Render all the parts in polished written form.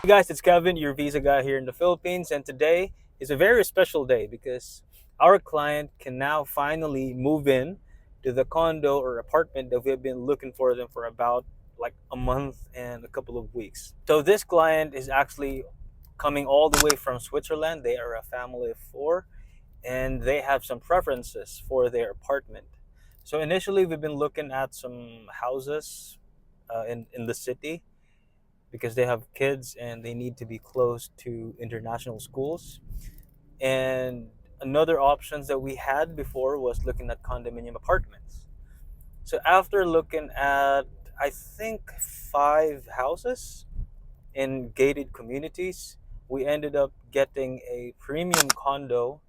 Hey guys, it's Kevin, your visa guy here in the Philippines, and today is a very special day because our client can now finally move in to the condo or apartment that we've been looking for them for about like a month and a couple of weeks. So this client is actually coming all the way from Switzerland. They are a family of four and they have some preferences for their apartment. So initially we've been looking at some houses in the city because they have kids and they need to be close to international schools. And another options that we had before was looking at condominium apartments. So after looking at I think 5 houses in gated communities, we ended up getting a premium condo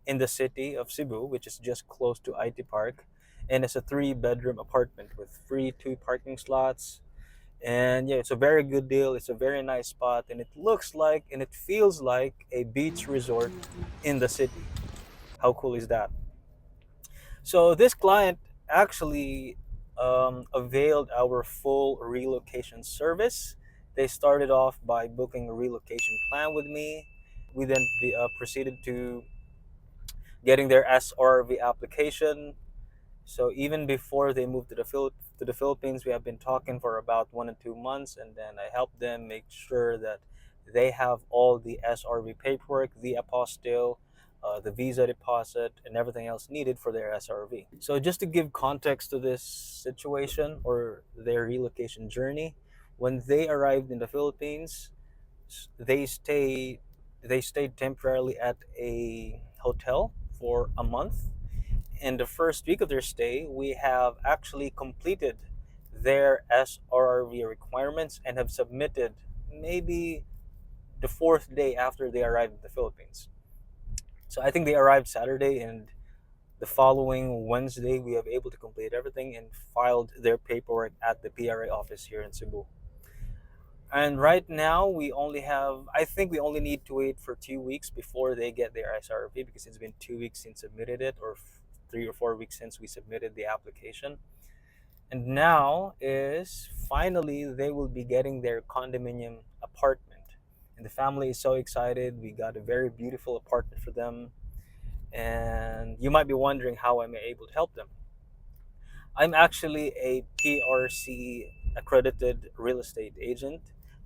in the city of Cebu, which is just close to IT Park, and it's a 3-bedroom apartment with free 2 parking slots, and yeah, it's a very good deal. It's a very nice spot, and it looks like and it feels like a beach resort in the city. How cool is that? So this client actually availed our full relocation service. They started off by booking a relocation plan with me. We then proceeded to getting their SRRV application. So even before they moved to the Philippines, we have been talking for about 1 and 2 months, and then I helped them make sure that they have all the SRV paperwork, the apostille, the visa deposit, and everything else needed for their SRV. So just to give context to this situation or their relocation journey, when they arrived in the Philippines, they stayed temporarily at a hotel for a month. In the first week of their stay, we have actually completed their SRRV requirements and have submitted maybe the 4th day after they arrived in the Philippines. So I think they arrived Saturday, and the following Wednesday we have able to complete everything and filed their paperwork at the PRA office here in Cebu. And right now I think we only need to wait for 2 weeks before they get their SRV, because it's been 2 weeks since submitted it, or 3 or 4 weeks since we submitted the application. And now is finally they will be getting their condominium apartment. And the family is so excited. We got a very beautiful apartment for them. And you might be wondering how I'm able to help them. I'm actually a PRC accredited real estate agent.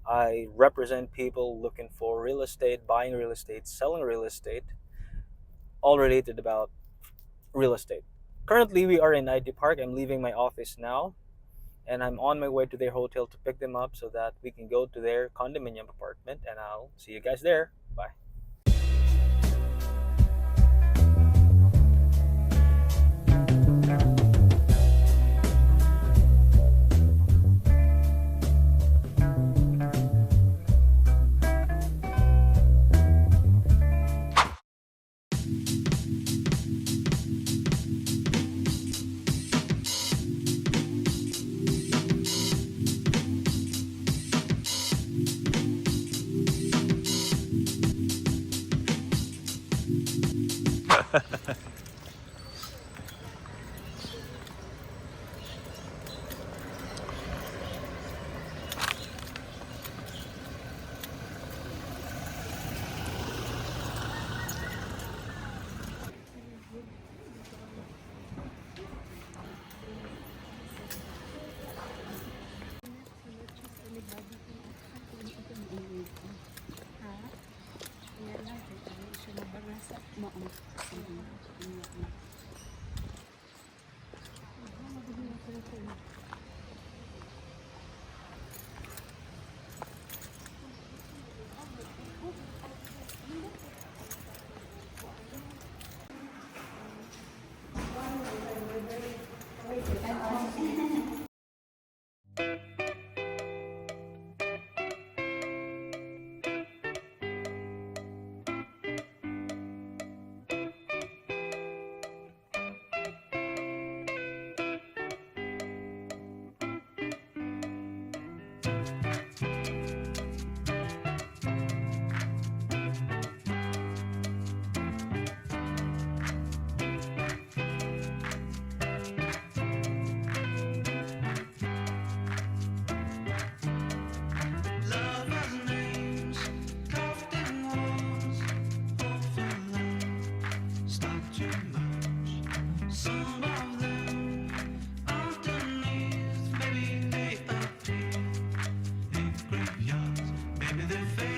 I represent people looking for real estate, buying real estate, selling real estate, all related about real estate. Currently, we are in IT Park. I'm leaving my office now, and I'm on my way to their hotel to pick them up so that we can go to their condominium apartment, and I'll see you guys there. Bye. their face.